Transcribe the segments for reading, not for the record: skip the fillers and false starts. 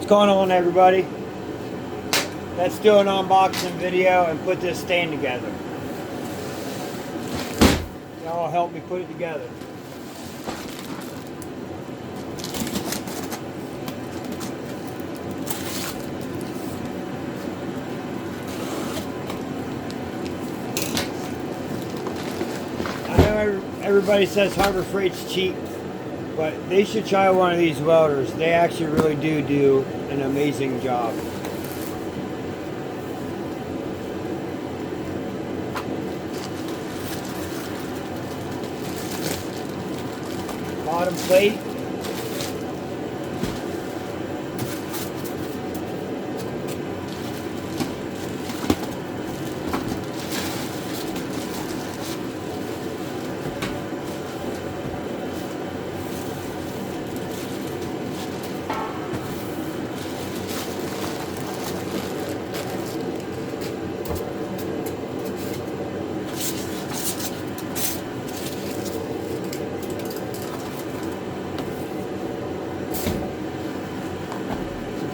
going on, everybody? Let's do an unboxing video and put this stand together. Y'all help me put it together. I know everybody says Harbor Freight's cheap, but they should try one of these welders. They actually really do an amazing job. Bottom plate.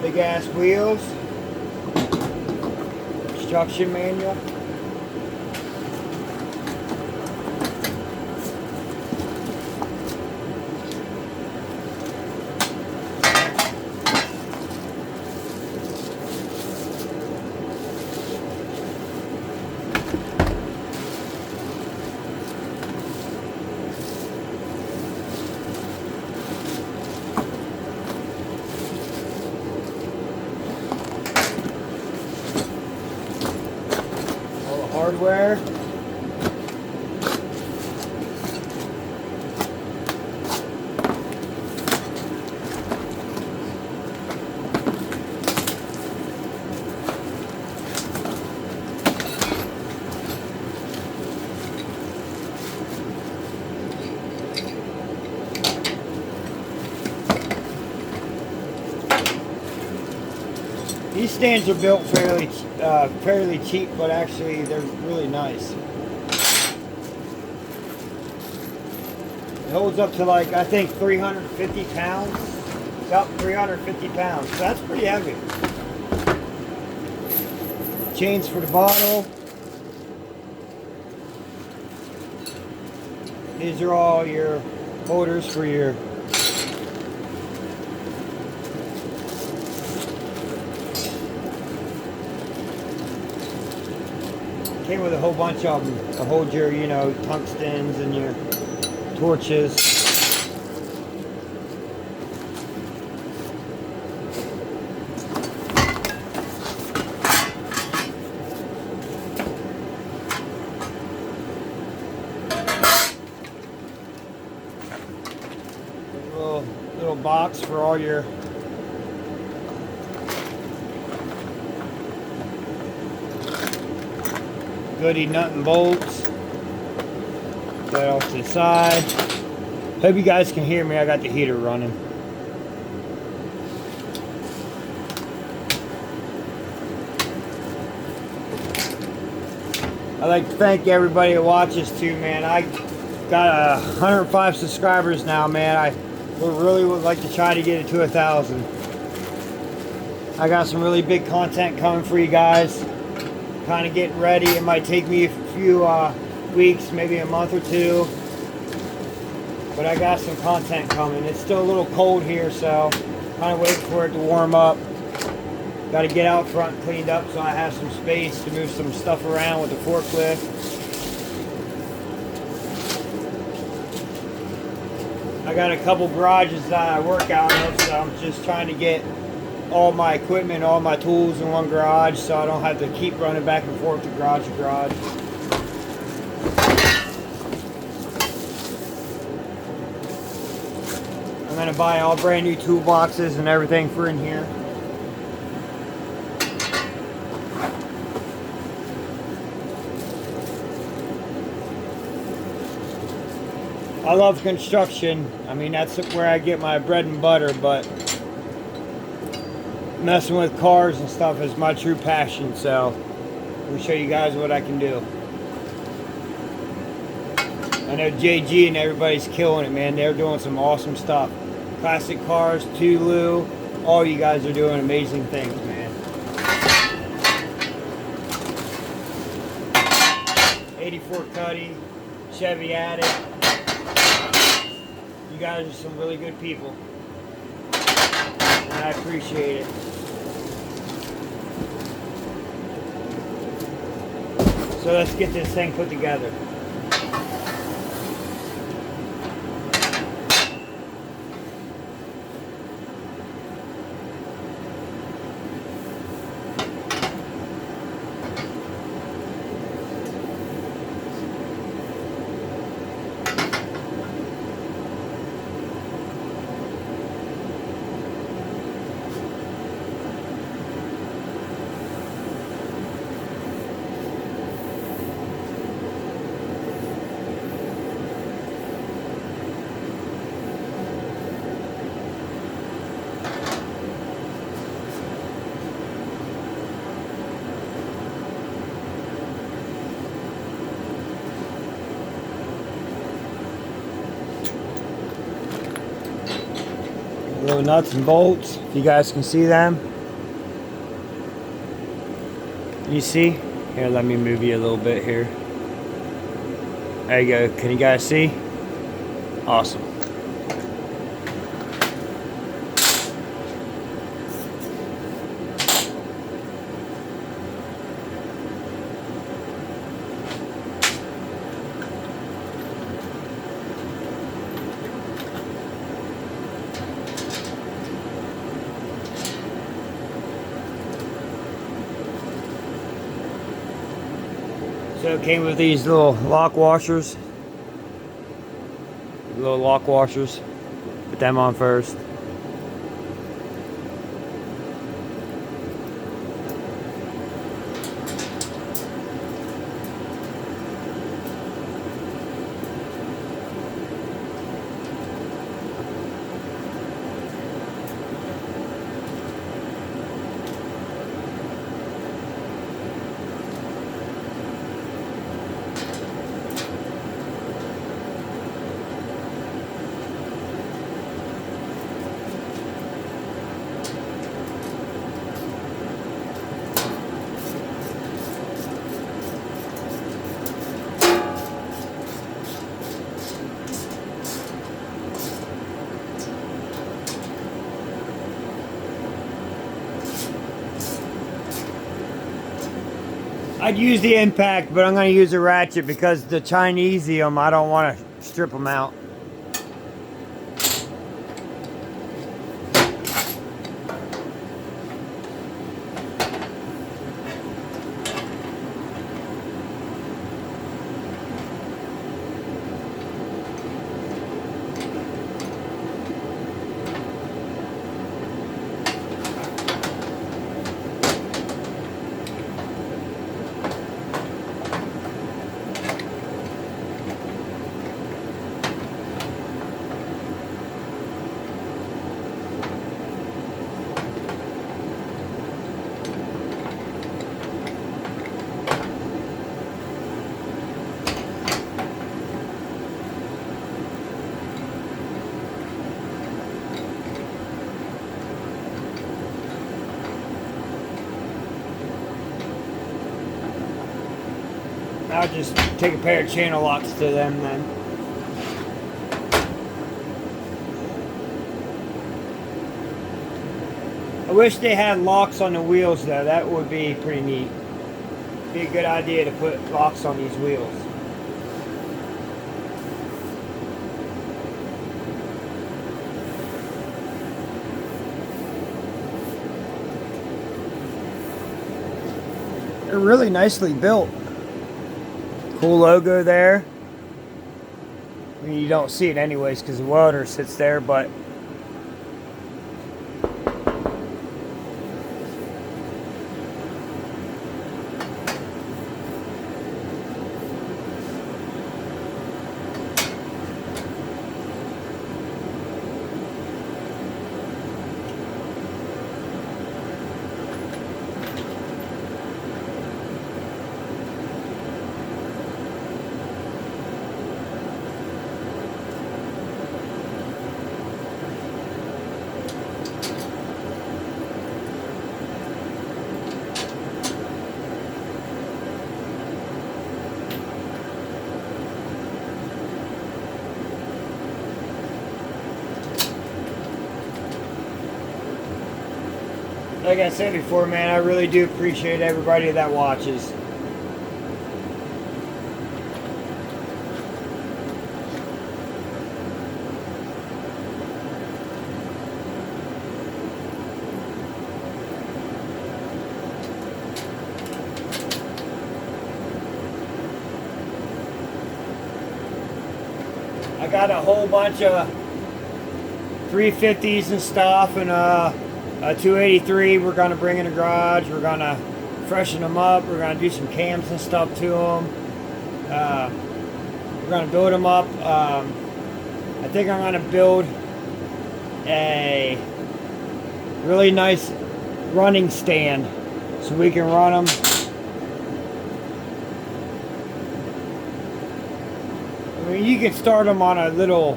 Big ass wheels, instruction manual, hardware, these stands are built fairly cheap, but actually they're really nice. It holds up to, like, I think 350 pounds. About 350 pounds. So that's pretty heavy. Chains for the bottle. These are all your holders for your came with a whole bunch of them to hold your, tungstens and your torches. Little box for all your goody nut and bolts. That off to the side. Hope you guys can hear me. I got the heater running. I'd like to thank everybody that watches too, man. I got 105 subscribers now, man. I really would like to try to get it to 1,000. I got some really big content coming for you guys. Kind of getting ready. It might take me a few weeks, maybe a month or two, but I got some content coming. It's still a little cold here, so kind of waiting for it to warm up. Got to get out front cleaned up so I have some space to move some stuff around with the forklift. I got a couple garages that I work out of, so I'm just trying to get all my equipment, all my tools in one garage, so I don't have to keep running back and forth to garage to garage. I'm going to buy all brand new toolboxes and everything for in here. I love construction. I mean, that's where I get my bread and butter, but messing with cars and stuff is my true passion, so I'll show you guys what I can do. I know JG and everybody's killing it, man. They're doing some awesome stuff. Classic cars, Tulu, All you guys are doing amazing things, man. 84 Cuddy, Chevy Addict. You guys are some really good people. And I appreciate it. So let's get this thing put together. Little nuts and bolts, if you guys can see them. You see? Here, let me move you a little bit here. There you go. Can you guys see? Awesome. So it came with these little lock washers. Little lock washers. Put them on first. I'd use the impact, but I'm going to use a ratchet because the Chinesium, I don't want to strip them out. I'll just take a pair of channel locks to them then. I wish they had locks on the wheels though, that would be pretty neat. Be a good idea to put locks on these wheels. They're really nicely built. Cool logo there. I mean, you don't see it anyways because the welder sits there, but like I said before, man, I really do appreciate everybody that watches. I got a whole bunch of 350s and stuff, and a 283 we're going to bring in the garage. We're going to freshen them up. We're going to do some cams and stuff to them. We're going to build them up. I think I'm going to build a really nice running stand so we can run them. I mean, you can start them on a little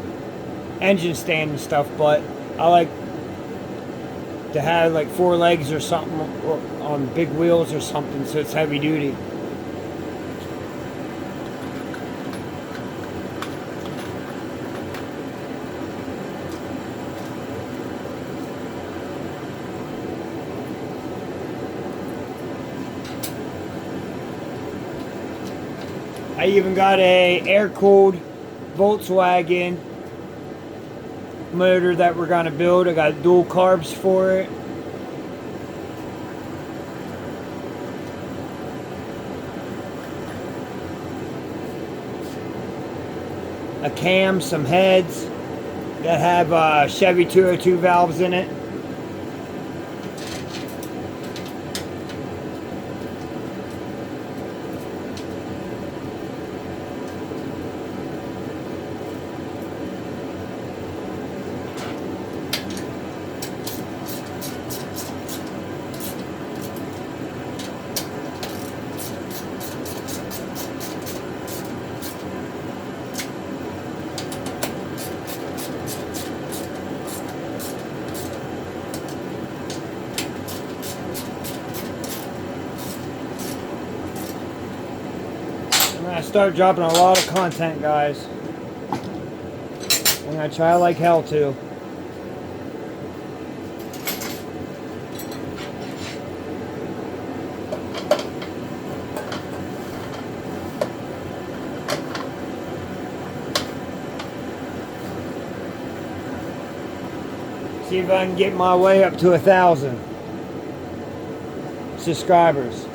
engine stand and stuff, but I like to have like 4 legs or something, or on big wheels or something, so it's heavy duty. I even got a air-cooled Volkswagen motor that we're going to build. I got dual carbs for it. A cam, some heads that have Chevy 202 valves in it. I start dropping a lot of content, guys. I'm gonna try like hell to. See if I can get my way up to 1,000 subscribers.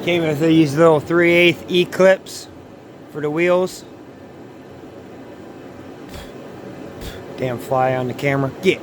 Came with these little 3/8 E-clips for the wheels. Damn fly on the camera. Get.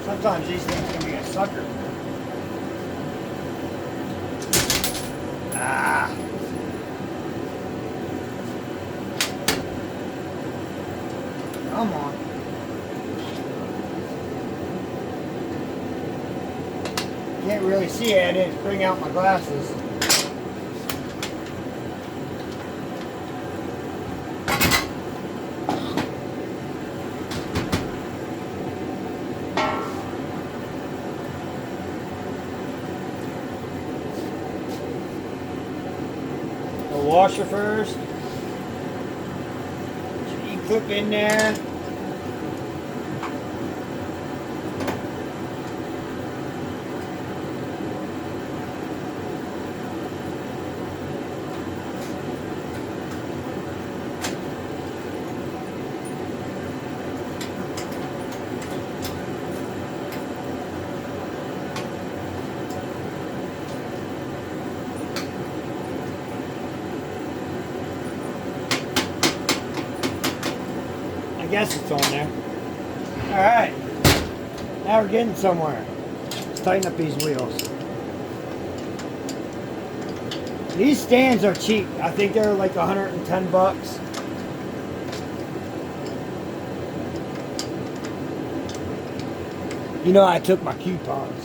Sometimes these things can be a sucker. Ah. Come on. Can't really see it. I didn't bring out my glasses. Washer first. Put your E-clip in there. guess it's on there. Alright. Now we're getting somewhere. Let's tighten up these wheels. These stands are cheap. I think they're like 110 bucks. You know, I took my coupons.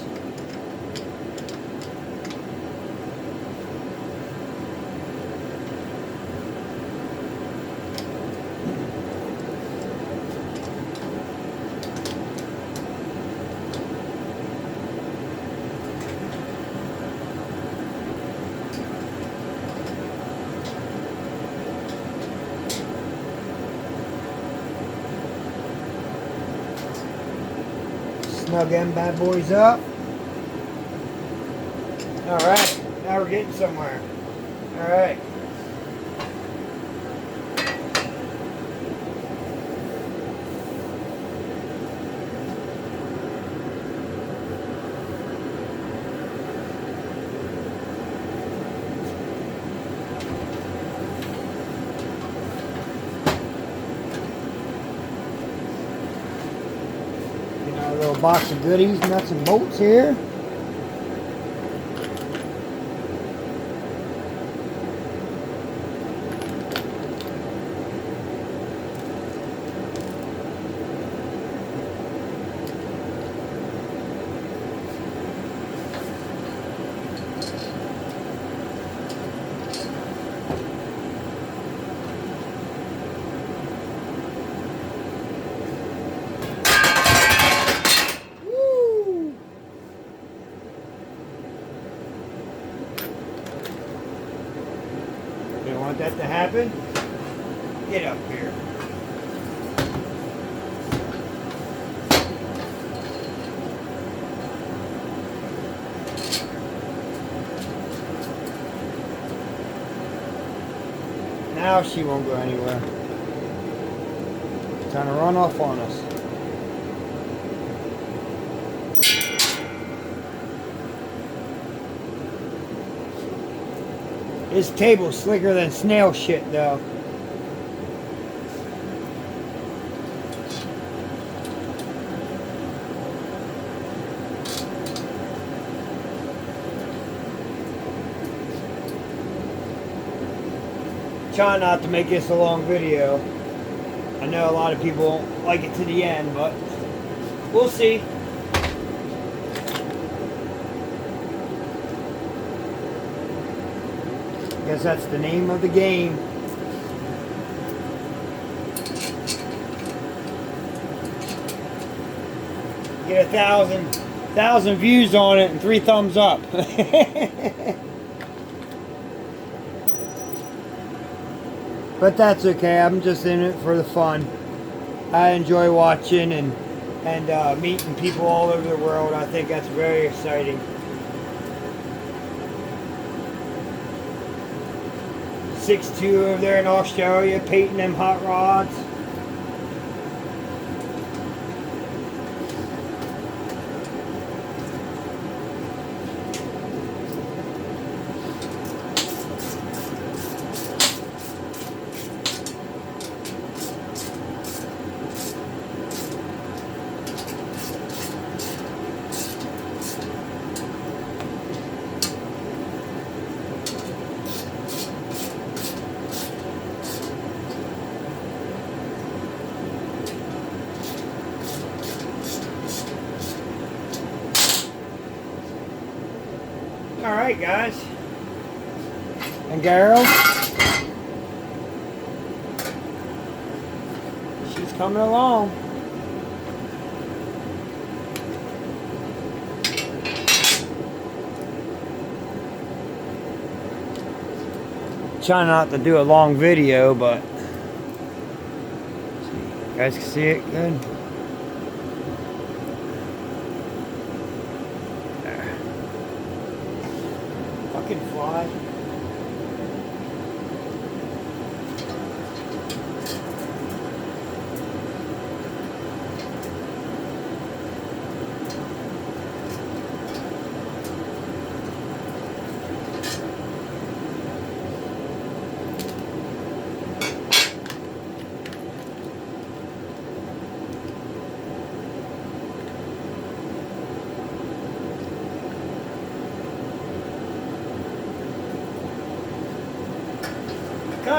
Snug them bad boys up. Alright, now we're getting somewhere. Alright. A little box of goodies, nuts and bolts here. You don't want that to happen? Get up here. Now she won't go anywhere. Trying to run off on us. This table's slicker than snail shit, though. Try not to make this a long video. I know a lot of people won't like it to the end, but we'll see. Guess that's the name of the game. Get 1,000 views on it and 3 thumbs up. But that's okay. I'm just in it for the fun. I enjoy watching and meeting people all over the world. I think that's very exciting. 6'2" over there in Australia, painting them hot rods. Alright guys and girls, she's coming along. Trying not to do a long video, but you guys can see it good. Fly.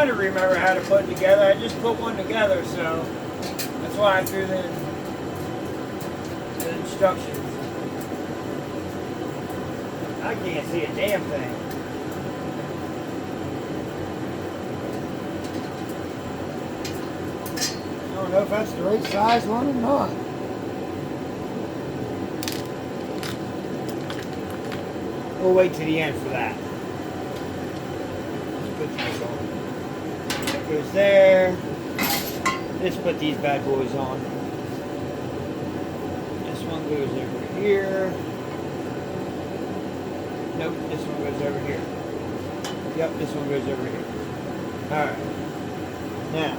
trying to remember how to put it together. I just put one together, so that's why I threw the instructions. I can't see a damn thing. I don't know if that's the right size one or not. We'll wait to the end for that. Let's put these on. That goes there. Let's put these bad boys on. This one goes over here. Nope, this one goes over here. Yep, this one goes over here. Alright. Now.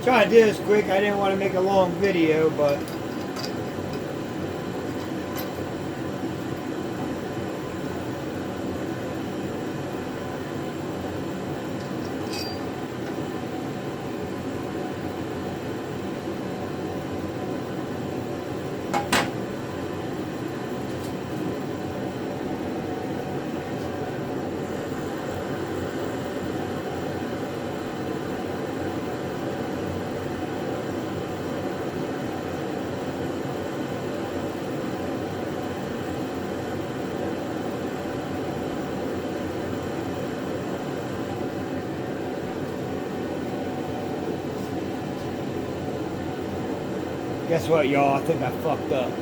Trying to do this quick. I didn't want to make a long video, but guess what, y'all? I think I fucked up.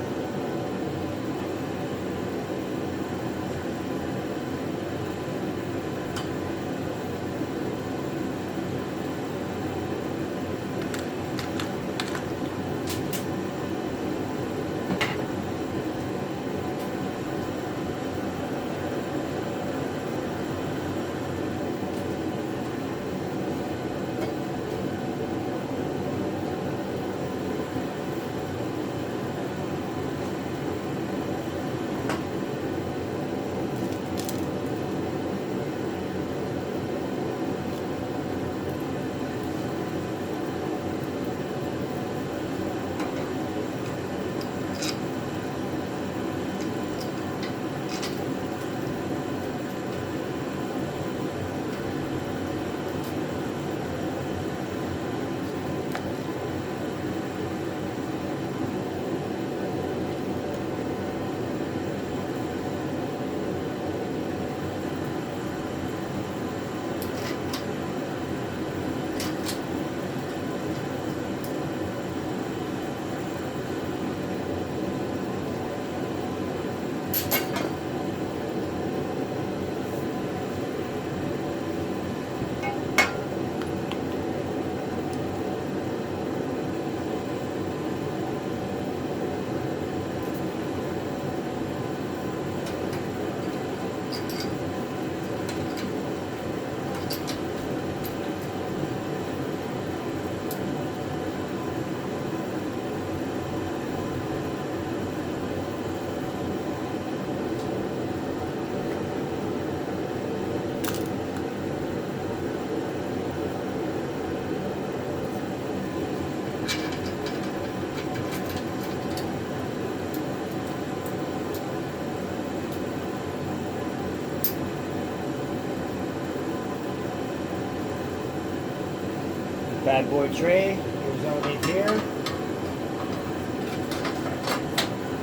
Bad boy tray goes on in here.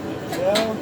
Like so.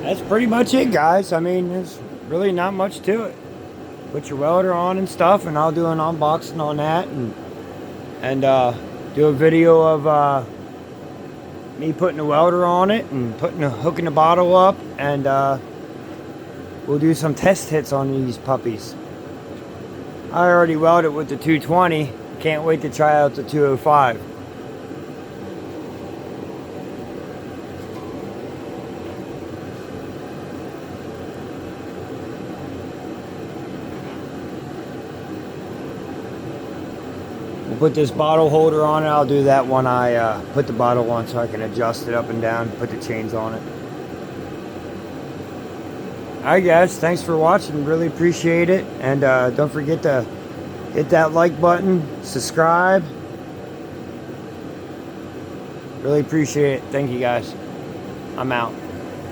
That's pretty much it, guys. I mean, there's really not much to it. Put your welder on and stuff, and I'll do an unboxing on that, and do a video of me putting the welder on it and hooking the bottle up, and we'll do some test hits on these puppies. I already welded with the 220. Can't wait to try out the 205. We'll put this bottle holder on it. I'll do that when I put the bottle on, so I can adjust it up and down, put the chains on it. Alright guys, thanks for watching. Really appreciate it. And don't forget to hit that like button, subscribe. Really appreciate it. Thank you guys. I'm out.